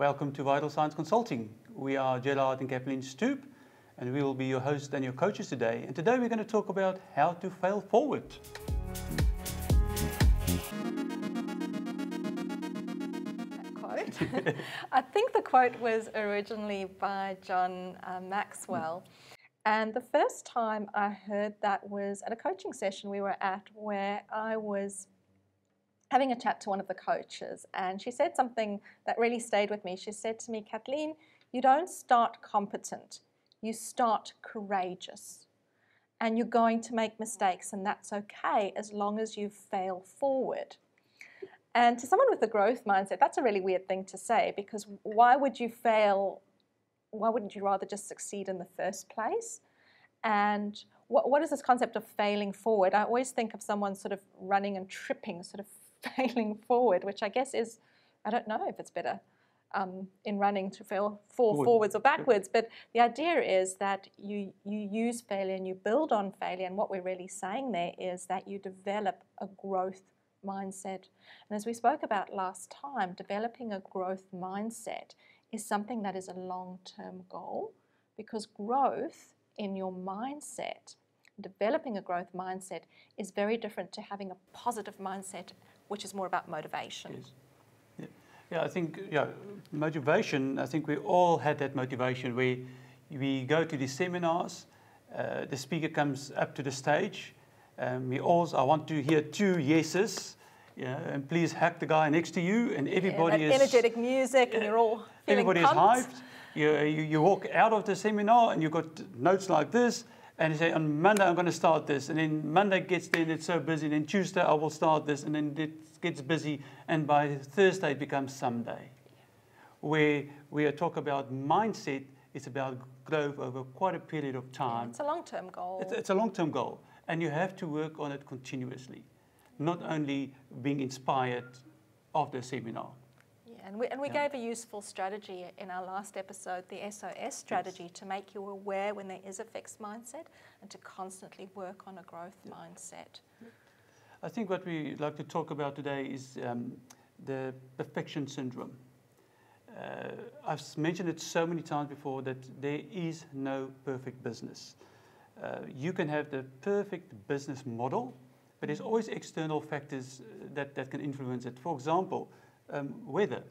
Welcome to Vital Signs Consulting. We are Gerhard and Kathleen Stoop, and we will be your hosts and your coaches today. And today we're going to talk about how to fail forward. Quote. I think the quote was originally by John Maxwell. And the first time I heard that was at a coaching session we were at, where I was having a chat to one of the coaches, and she said something that really stayed with me. She said to me, Kathleen, you don't start competent, you start courageous. And you're going to make mistakes, and that's okay as long as you fail forward. And to someone with a growth mindset, that's a really weird thing to say, because why would you fail? Why wouldn't you rather just succeed in the first place? And what is this concept of failing forward? I always think of someone sort of running and tripping, sort of failing forward, which I guess is, I don't know if it's better in running to fall forwards or backwards, but the idea is that you use failure and you build on failure, and what we're really saying there is that you develop a growth mindset. And as we spoke about last time, developing a growth mindset is something that is a long-term goal, because growth in your mindset, developing a growth mindset, is very different to having a positive mindset, which is more about motivation. Yes. Yeah, I think motivation, I think we all had that motivation where we go to these seminars, the speaker comes up to the stage, I want to hear 2 yeses, and please hack the guy next to you, and everybody is energetic music, and you're all feeling everybody pumped. is hyped. You walk out of the seminar and you've got notes like this, and you say, on Monday I'm going to start this, and then Monday gets there and it's so busy, and then Tuesday I will start this, and then it gets busy, and by Thursday it becomes Sunday. Where we talk about mindset, it's about growth over quite a period of time. It's a long-term goal. It's a long-term goal, and you have to work on it continuously, not only being inspired after a seminar. And we gave a useful strategy in our last episode, the SOS strategy, to make you aware when there is a fixed mindset and to constantly work on a growth mindset. I think what we like to talk about today is the perfection syndrome. I've mentioned it so many times before that there is no perfect business. You can have the perfect business model, but there's always external factors that can influence it. For example, weather,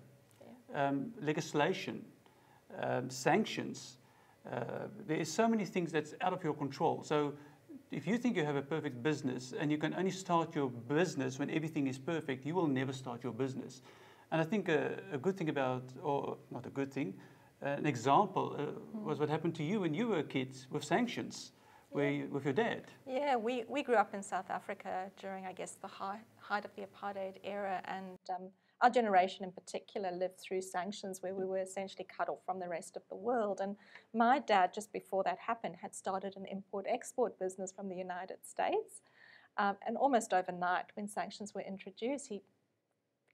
legislation, sanctions. There is so many things that's out of your control. So if you think you have a perfect business and you can only start your business when everything is perfect, you will never start your business. And I think a good thing about, or not a good thing, an example was what happened to you when you were kids with sanctions. With your dad. Yeah, we grew up in South Africa during, I guess, the height of the apartheid era, and our generation in particular lived through sanctions where we were essentially cut off from the rest of the world. And my dad, just before that happened, had started an import-export business from the United States. And almost overnight, when sanctions were introduced,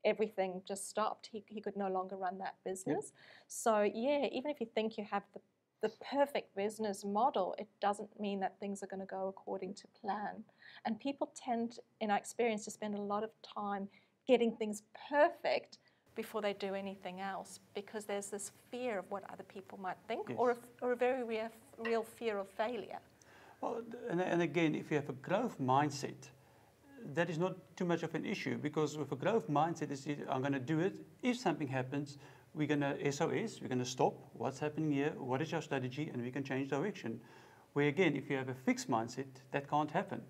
everything just stopped. He could no longer run that business. Yep. So yeah, even if you think you have the perfect business model, it doesn't mean that things are going to go according to plan. And people tend, in our experience, to spend a lot of time getting things perfect before they do anything else, because there's this fear of what other people might think. Yes. or a very real fear of failure. Well, and again, if you have a growth mindset, that is not too much of an issue, because with a growth mindset, I'm going to do it. If something happens, we're going to SOS, we're going to stop. What's happening here? What is your strategy? And we can change direction. Where again, if you have a fixed mindset, that can't happen.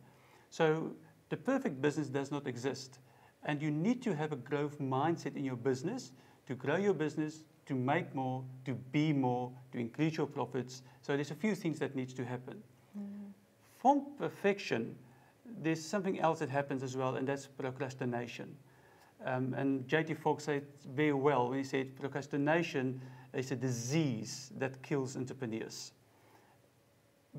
So the perfect business does not exist. And you need to have a growth mindset in your business to grow your business, to make more, to be more, to increase your profits. So there's a few things that needs to happen. Mm. From perfection, there's something else that happens as well, and that's procrastination. And J.T. Fox said very well when he said procrastination is a disease that kills entrepreneurs.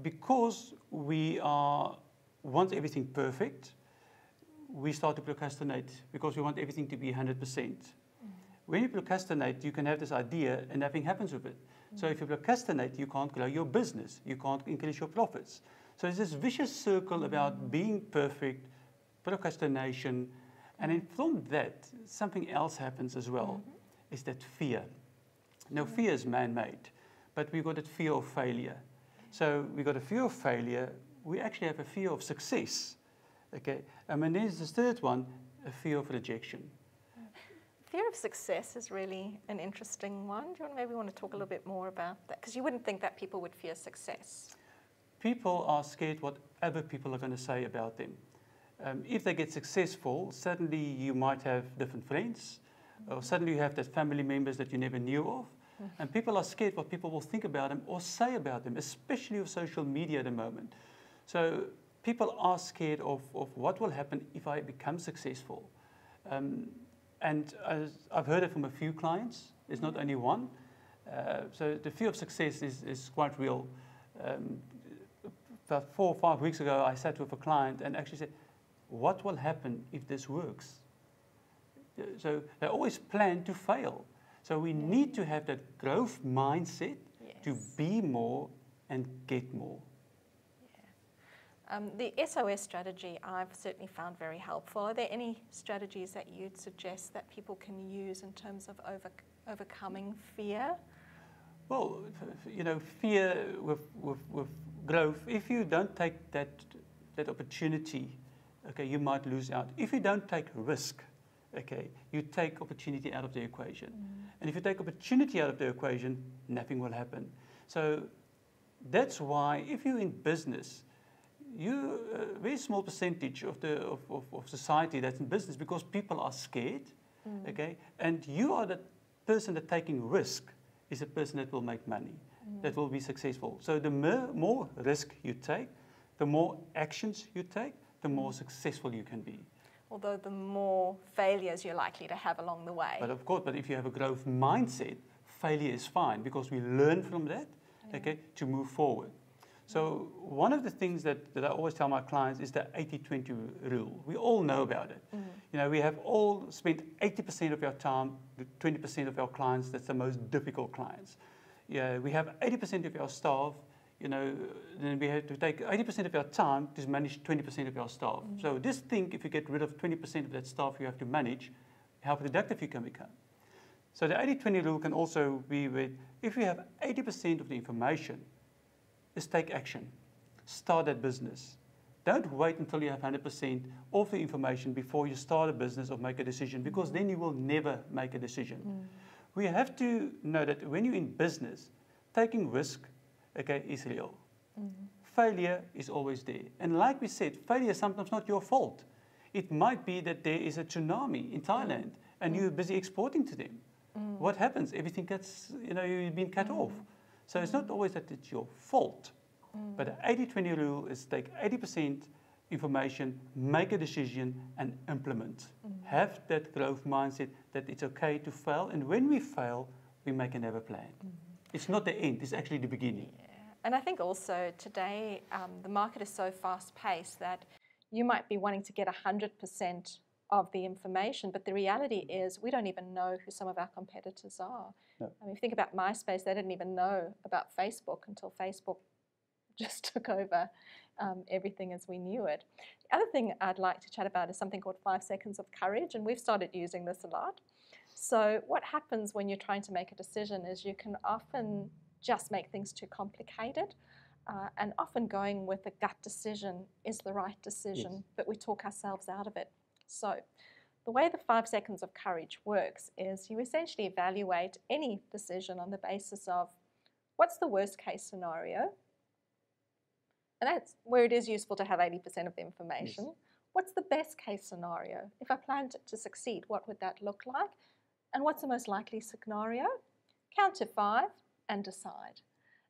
Because we want everything perfect, we start to procrastinate because we want everything to be 100%. Mm. When you procrastinate, you can have this idea and nothing happens with it. Mm. So if you procrastinate, you can't grow your business. You can't increase your profits. So there's this vicious circle about being perfect, procrastination, and then from that, something else happens as well, is that fear. Now, fear is man-made, but we've got a fear of failure. So we've got a fear of failure. We actually have a fear of success. Okay, and then there's the third one, a fear of rejection. Fear of success is really an interesting one. Do you maybe want to talk a little bit more about that? Because you wouldn't think that people would fear success. People are scared what other people are going to say about them. If they get successful, suddenly you might have different friends, or suddenly you have that family members that you never knew of. And people are scared what people will think about them or say about them, especially with social media at the moment. So people are scared of what will happen if I become successful. And I've heard it from a few clients. There's not only one. So the fear of success is quite real. About 4 or 5 weeks ago, I sat with a client and actually said, what will happen if this works? So they always plan to fail. So we need to have that growth mindset to be more and get more. The SOS strategy I've certainly found very helpful. Are there any strategies that you'd suggest that people can use in terms of overcoming fear? Well, you know, fear with growth, if you don't take that opportunity, okay, you might lose out. If you don't take risk, okay, you take opportunity out of the equation. And if you take opportunity out of the equation, nothing will happen. So that's why if you're in business, you a very small percentage of society that's in business because people are scared, okay? And you are the person that's taking risk is a person that will make money, that will be successful. So the more risk you take, the more actions you take, the more successful you can be. Although the more failures you're likely to have along the way. But of course, but if you have a growth mindset, failure is fine because we learn from that, okay, to move forward. So one of the things that I always tell my clients is the 80-20 rule. We all know about it. You know, we have all spent 80% of our time, 20% of our clients, that's the most difficult clients. Yeah, we have 80% of our staff, you know, then we have to take 80% of our time to manage 20% of our staff. So just think if you get rid of 20% of that staff you have to manage, how productive you can become. So the 80-20 rule can also be with, if you have 80% of the information, just take action. Start that business. Don't wait until you have 100% of the information before you start a business or make a decision, because then you will never make a decision. We have to know that when you're in business, taking risk, okay, is real. Failure is always there. And like we said, failure is sometimes not your fault. It might be that there is a tsunami in Thailand and you're busy exporting to them. What happens? Everything gets, you know, you've been cut off. So it's not always that it's your fault. But the 80-20 rule is take 80% information, make a decision, and implement. Have that growth mindset that it's okay to fail. And when we fail, we make another plan. It's not the end, it's actually the beginning. And I think also today, the market is so fast-paced that you might be wanting to get 100% of the information, but the reality is we don't even know who some of our competitors are. No. I mean, if you think about MySpace, they didn't even know about Facebook until Facebook just took over everything as we knew it. The other thing I'd like to chat about is something called 5 seconds of courage, and we've started using this a lot. So what happens when you're trying to make a decision is you can often just make things too complicated, and often going with a gut decision is the right decision, but we talk ourselves out of it. So the way the 5 seconds of courage works is you essentially evaluate any decision on the basis of what's the worst case scenario, and that's where it is useful to have 80% of the information. What's the best case scenario? If I planned it to succeed, what would that look like? And what's the most likely scenario? Count to 5 and decide.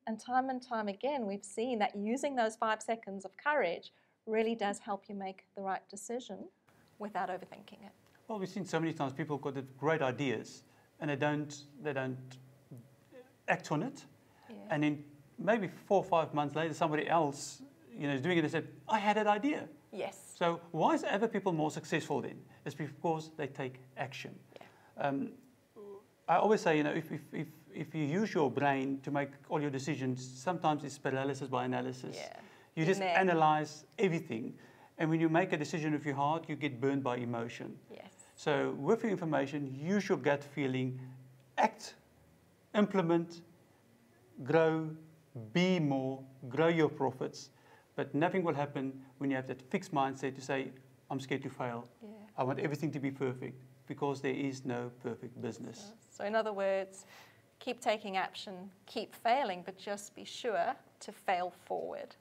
And time again, we've seen that using those 5 seconds of courage really does help you make the right decision without overthinking it. Well, we've seen so many times people got great ideas and they don't act on it. And then maybe 4 or 5 months later, somebody else, you know, is doing it and said, I had that idea. Yes. So why is other people more successful then? It's because they take action. I always say, you know, if you use your brain to make all your decisions, sometimes it's paralysis by analysis. You just analyze everything. And when you make a decision with your heart, you get burned by emotion. So with your information, use your gut feeling, act, implement, grow, be more, grow your profits, but nothing will happen when you have that fixed mindset to say, I'm scared to fail. Yeah. I want everything to be perfect, because there is no perfect business. So in other words, keep taking action, keep failing, but just be sure to fail forward.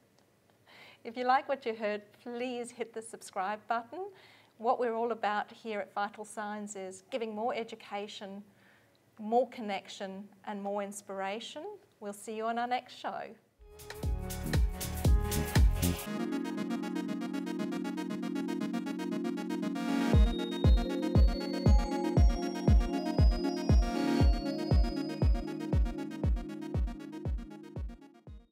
If you like what you heard, please hit the subscribe button. What we're all about here at Vital Signs is giving more education, more connection, and more inspiration. We'll see you on our next show.